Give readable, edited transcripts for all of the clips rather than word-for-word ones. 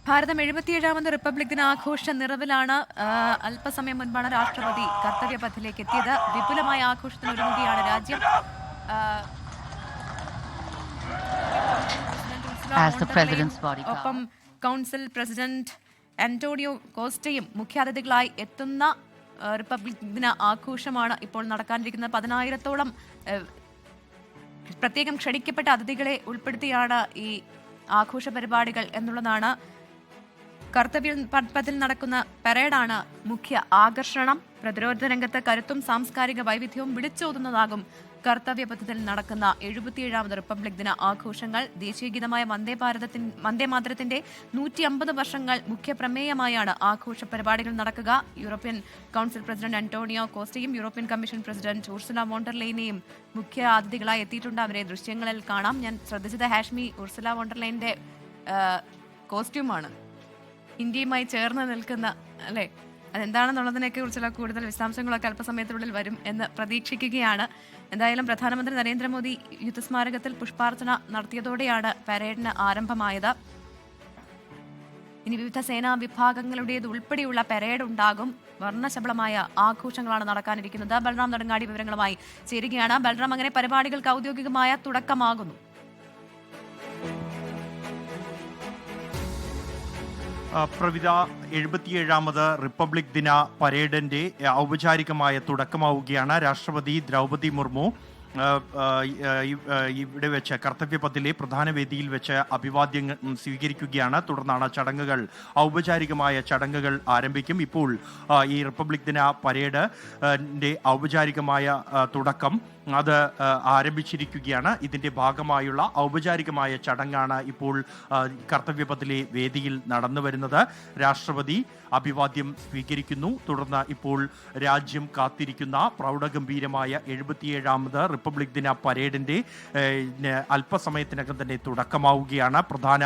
ഭാരതം 77ാമത് republic ദിനാഘോഷ നിറവിലാണ്. അല്പസമയം മുൻപാണ് രാഷ്ട്രപതി കർത്തവ്യപഥിലേക്ക് എത്തിയത്. വിപുലമായ ആഘോഷത്തിന് ഒരുങ്ങുകയാണ് രാജ്യം. ഒപ്പം കൗൺസിൽ പ്രസിഡന്റ് ആന്റോണിയോ കോസ്റ്റയും മുഖ്യാതിഥികളായി എത്തുന്ന റിപ്പബ്ലിക് ദിന ആഘോഷമാണ് ഇപ്പോൾ നടക്കാനിരിക്കുന്നത്. 10,000-ഓളം പ്രത്യേകം ക്ഷണിക്കപ്പെട്ട അതിഥികളെ ഉൾപ്പെടുത്തിയാണ് ഈ ആഘോഷ പരിപാടികൾ എന്നുള്ളതാണ്. കർത്തവ്യ പഥിൽ നടക്കുന്ന പരേഡാണ് മുഖ്യ ആകർഷണം. പ്രതിരോധ രംഗത്ത് കരുത്തും സാംസ്കാരിക വൈവിധ്യവും വിളിച്ചോതുന്നതാകും കർത്തവ്യപഥത്തിൽ നടക്കുന്ന 77ാമത് റിപ്പബ്ലിക് ദിന ആഘോഷങ്ങൾ. ദേശീയഗീതമായ വന്ദേമാതരത്തിന്റെ 150 വർഷങ്ങൾ മുഖ്യ പ്രമേയമായാണ് ആഘോഷ പരിപാടികൾ നടക്കുക. യൂറോപ്യൻ കൗൺസിൽ പ്രസിഡന്റ് അന്റോണിയോ കോസ്റ്റയും European commission president Ursula von der ലെയനെയും മുഖ്യ അതിഥികളായി എത്തിയിട്ടുണ്ട്. അവരെ ദൃശ്യങ്ങളിൽ കാണാം. ഞാൻ ശ്രദ്ധിച്ചത് ഹാഷ്മി ഉർസുല വോൺ ഡെർ ലെയന്റെ കോസ്റ്റ്യൂമാണ്. ഇന്ത്യയുമായി ചേർന്ന് നിൽക്കുന്ന അല്ലേ, അതെന്താണെന്നുള്ളതിനൊക്കെ കുറിച്ചുള്ള കൂടുതൽ വിശദാംശങ്ങളൊക്കെ അല്പസമയത്തിനുള്ളിൽ വരും എന്ന് പ്രതീക്ഷിക്കുകയാണ്. എന്തായാലും പ്രധാനമന്ത്രി നരേന്ദ്രമോദി യുദ്ധസ്മാരകത്തിൽ പുഷ്പാർച്ചന നടത്തിയതോടെയാണ് പരേഡിന് ആരംഭമായത്. ഇനി വിവിധ സേനാ വിഭാഗങ്ങളുടേത് ഉൾപ്പെടെയുള്ള പരേഡ് ഉണ്ടാകും. വർണ്ണശബളമായ ആഘോഷങ്ങളാണ് നടക്കാനിരിക്കുന്നത്. ബൽറാം നെടുങ്ങാടി വിവരങ്ങളുമായി ചേരുകയാണ്. ബൽറാം, അങ്ങനെ പരിപാടികൾക്ക് ഔദ്യോഗികമായ തുടക്കമാകുന്നു. പ്രവിധ 77ാമത് റിപ്പബ്ലിക് ദിന പരേഡിന്റെ ഔപചാരികമായ തുടക്കമാവുകയാണ്. രാഷ്ട്രപതി ദ്രൗപദി മുർമു ഇവിടെ വെച്ച് കർത്തവ്യപഥിലെ പ്രധാന വേദിയിൽ വെച്ച് അഭിവാദ്യങ്ങൾ സ്വീകരിക്കുകയാണ്. തുടർന്നാണ് ചടങ്ങുകൾ, ഔപചാരികമായ ചടങ്ങുകൾ ആരംഭിക്കും. ഇപ്പോൾ ഈ റിപ്പബ്ലിക് ദിന പരേഡ് ഔപചാരികമായ തുടക്കം അത് ആരംഭിച്ചിരിക്കുകയാണ്. ഇതിന്റെ ഭാഗമായുള്ള ഔപചാരികമായ ചടങ്ങാണ് ഇപ്പോൾ കർത്തവ്യപഥിലെ വേദിയിൽ നടന്നു വരുന്നത്. രാഷ്ട്രപതി അഭിവാദ്യം സ്വീകരിക്കുന്നു. തുടർന്ന് ഇപ്പോൾ രാജ്യം കാത്തിരിക്കുന്ന പ്രൗഢഗംഭീരമായ 77ാമത് റിപ്പബ്ലിക് ദിന പരേഡിന്റെ അല്പസമയത്തിനകം തന്നെ തുടക്കമാവുകയാണ്. പ്രധാന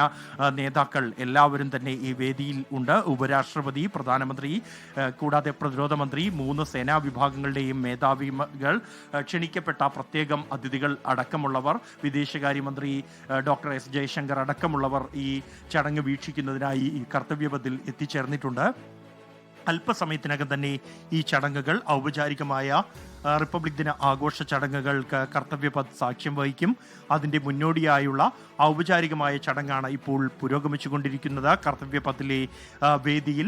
നേതാക്കൾ എല്ലാവരും തന്നെ ഈ വേദിയിൽ ഉണ്ട്. ഉപരാഷ്ട്രപതി, പ്രധാനമന്ത്രി, കൂടാതെ പ്രതിരോധ മന്ത്രി, 3 സേനാ വിഭാഗങ്ങളുടെയും മേധാവികൾ, ക്ഷണിക്കപ്പെട്ട പ്രത്യേകം അതിഥികൾ അടക്കമുള്ളവർ, വിദേശകാര്യമന്ത്രി ഡോക്ടർ എസ് ജയശങ്കർ അടക്കമുള്ളവർ ഈ ചടങ്ങ് വീക്ഷിക്കുന്നതിനായി ഈ കർത്തവ്യപഥിൽ എത്തിച്ചേർന്നിട്ടുണ്ട്. അല്പസമയത്തിനകം തന്നെ ഈ ചടങ്ങുകൾ, ഔപചാരികമായ റിപ്പബ്ലിക് ദിന ആഘോഷ ചടങ്ങുകൾക്ക് കർത്തവ്യപഥ് സാക്ഷ്യം വഹിക്കും. അതിൻ്റെ മുന്നോടിയായുള്ള ഔപചാരികമായ ചടങ്ങാണ് ഇപ്പോൾ പുരോഗമിച്ചുകൊണ്ടിരിക്കുന്നത്. കർത്തവ്യപഥിലെ വേദിയിൽ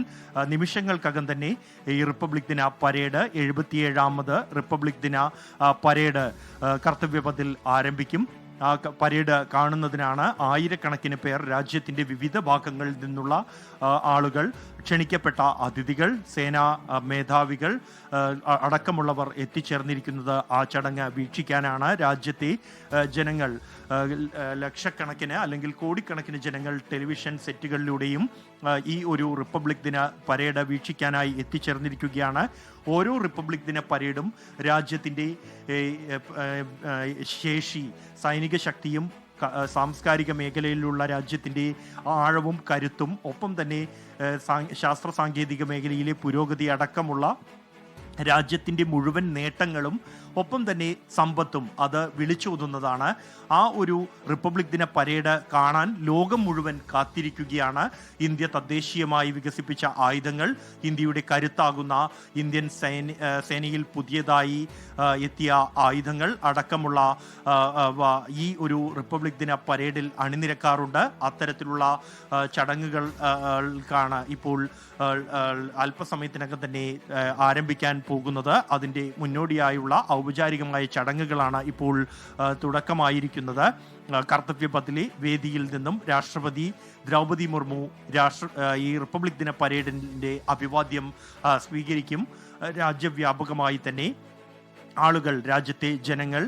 നിമിഷങ്ങൾക്കകം തന്നെ ഈ റിപ്പബ്ലിക് ദിന പരേഡ്, 77ാമത് റിപ്പബ്ലിക് ദിന പരേഡ് കർത്തവ്യപഥിൽ ആരംഭിക്കും. ആ പരേഡ് കാണുന്നതിനാണ് ആയിരക്കണക്കിന് പേർ, രാജ്യത്തിൻ്റെ വിവിധ ഭാഗങ്ങളിൽ നിന്നുള്ള ആളുകൾ, ക്ഷണിക്കപ്പെട്ട അതിഥികൾ, സേനാ മേധാവികൾ അടക്കമുള്ളവർ എത്തിച്ചേർന്നിരിക്കുന്നത്. ആ ചടങ്ങ് വീക്ഷിക്കാനാണ്. രാജ്യത്തെ ജനങ്ങൾ, ലക്ഷക്കണക്കിന് അല്ലെങ്കിൽ കോടിക്കണക്കിന് ജനങ്ങൾ ടെലിവിഷൻ സെറ്റുകളിലൂടെയും ഈ ഒരു റിപ്പബ്ലിക് ദിന പരേഡ് വീക്ഷിക്കാനായി എത്തിച്ചേർന്നിരിക്കുകയാണ്. ഓരോ റിപ്പബ്ലിക് ദിന പരേഡും രാജ്യത്തിൻ്റെ ശേഷി, സൈനിക ശക്തിയും സാംസ്കാരിക മേഖലയിലുള്ള രാജ്യത്തിൻ്റെ ആഴവും കരുത്തും, ഒപ്പം തന്നെ ശാസ്ത്ര സാങ്കേതിക മേഖലയിലെ പുരോഗതി അടക്കമുള്ള രാജ്യത്തിൻ്റെ മുഴുവൻ നേട്ടങ്ങളും ഒപ്പം തന്നെ സമ്പത്തും അത് വിളിച്ചോതുന്നതാണ്. ആ ഒരു റിപ്പബ്ലിക് ദിന പരേഡ് കാണാൻ ലോകം മുഴുവൻ കാത്തിരിക്കുകയാണ്. ഇന്ത്യ തദ്ദേശീയമായി വികസിപ്പിച്ച ആയുധങ്ങൾ, ഇന്ത്യയുടെ കരുത്താകുന്ന ഇന്ത്യൻ സേനയിൽ പുതിയതായി എത്തിയ ആയുധങ്ങൾ അടക്കമുള്ള ഈ ഒരു റിപ്പബ്ലിക് ദിന പരേഡിൽ അണിനിരക്കാറുണ്ട്. അത്തരത്തിലുള്ള ചടങ്ങുകൾക്കാണ് ഇപ്പോൾ അല്പസമയത്തിനകം തന്നെ ആരംഭിക്കാൻ പോകുന്നത്. അതിൻ്റെ മുന്നോടിയായുള്ള ഔപചാരികമായ ചടങ്ങുകളാണ് ഇപ്പോൾ തുടക്കമായിരിക്കുന്നത്. കർത്തവ്യപഥിലെ വേദിയിൽ നിന്നും രാഷ്ട്രപതി ദ്രൗപദി മുർമു ഈ റിപ്പബ്ലിക് ദിന പരേഡിൻ്റെ അഭിവാദ്യം സ്വീകരിക്കും. രാജ്യവ്യാപകമായി തന്നെ ആളുകൾ, രാജ്യത്തെ ജനങ്ങൾ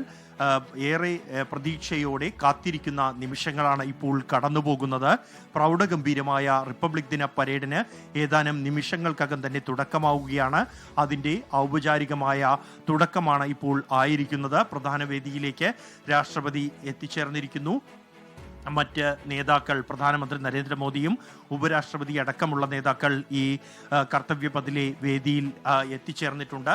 ഏറെ പ്രതീക്ഷയോടെ കാത്തിരിക്കുന്ന നിമിഷങ്ങളാണ് ഇപ്പോൾ കടന്നുപോകുന്നത്. പ്രൗഢഗംഭീരമായ റിപ്പബ്ലിക് ദിന പരേഡിന് ഏതാനും നിമിഷങ്ങൾക്കകം തന്നെ തുടക്കമാവുകയാണ്. അതിൻ്റെ ഔപചാരികമായ തുടക്കമാണ് ഇപ്പോൾ ആയിരിക്കുന്നത്. പ്രധാന വേദിയിലേക്ക് രാഷ്ട്രപതി എത്തിച്ചേർന്നിരിക്കുന്നു. മറ്റ് നേതാക്കൾ, പ്രധാനമന്ത്രി നരേന്ദ്രമോദിയും ഉപരാഷ്ട്രപതി അടക്കമുള്ള നേതാക്കൾ ഈ കർത്തവ്യപഥിലെ വേദിയിൽ എത്തിച്ചേർന്നിട്ടുണ്ട്.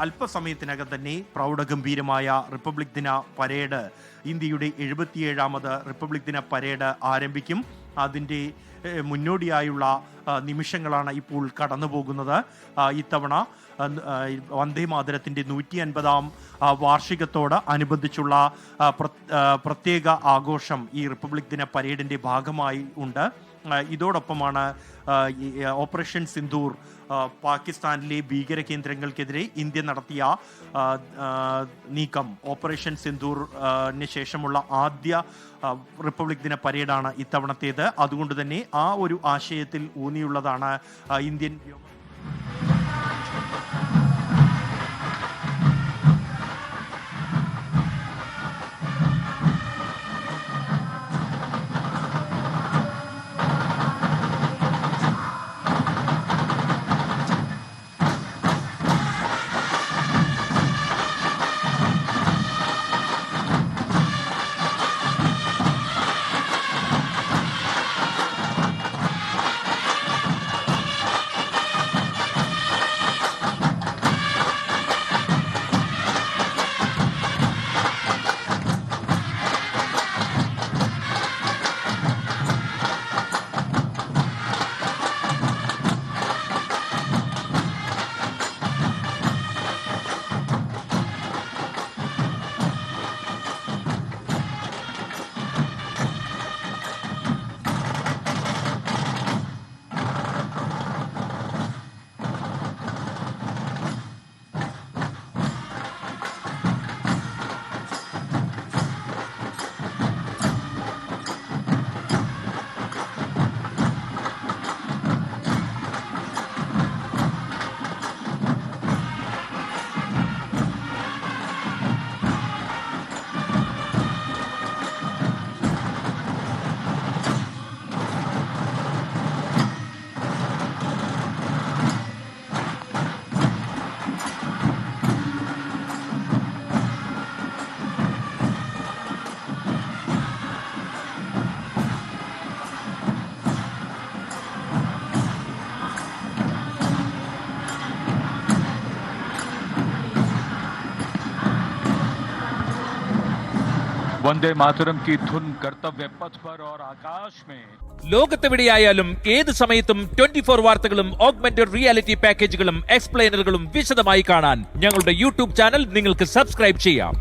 അല്പസമയത്തിനകം തന്നെ പ്രൗഢഗംഭീരമായ റിപ്പബ്ലിക് ദിന പരേഡ്, ഇന്ത്യയുടെ 77ാമത് റിപ്പബ്ലിക് ദിന പരേഡ് ആരംഭിക്കും. അതിൻ്റെ മുന്നോടിയായുള്ള നിമിഷങ്ങളാണ് ഇപ്പോൾ കടന്നു പോകുന്നത്. ഇത്തവണ വന്ദേ മാതരത്തിൻ്റെ 150-ാം വാർഷികത്തോട് അനുബന്ധിച്ചുള്ള പ്രത്യേക ആഘോഷം ഈ റിപ്പബ്ലിക് ദിന പരേഡിൻ്റെ ഭാഗമായി ഉണ്ട്. ഇതോടൊപ്പമാണ് ഓപ്പറേഷൻ സിന്ദൂർ പാകിസ്ഥാനിലെ ഭീകര കേന്ദ്രങ്ങൾക്കെതിരെ ഇന്ത്യ നടത്തിയ നീക്കം. ഓപ്പറേഷൻ സിന്ദൂറിന് ശേഷമുള്ള ആദ്യ റിപ്പബ്ലിക് ദിന പരേഡാണ് ഇത്തവണത്തേത്. അതുകൊണ്ട് തന്നെ ആ ഒരു ആശയത്തിൽ ഊന്നിയുള്ളതാണ് ഇന്ത്യൻ वंदे मातरम की धुन कर्तव्य पथ पर और आकाश में ലോകത്തെവിടെയായാലും ഏത് സമയത്തും 24 വാർത്തകളും ഓഗ്മെന്റഡ് റിയാലിറ്റി പാക്കേജുകളും എക്സ്പ്ലെയിനറുകളും വിശദമായി കാണാൻ ഞങ്ങളുടെ യൂട്യൂബ് ചാനൽ നിങ്ങൾക്ക് സബ്സ്ക്രൈബ് ചെയ്യാം.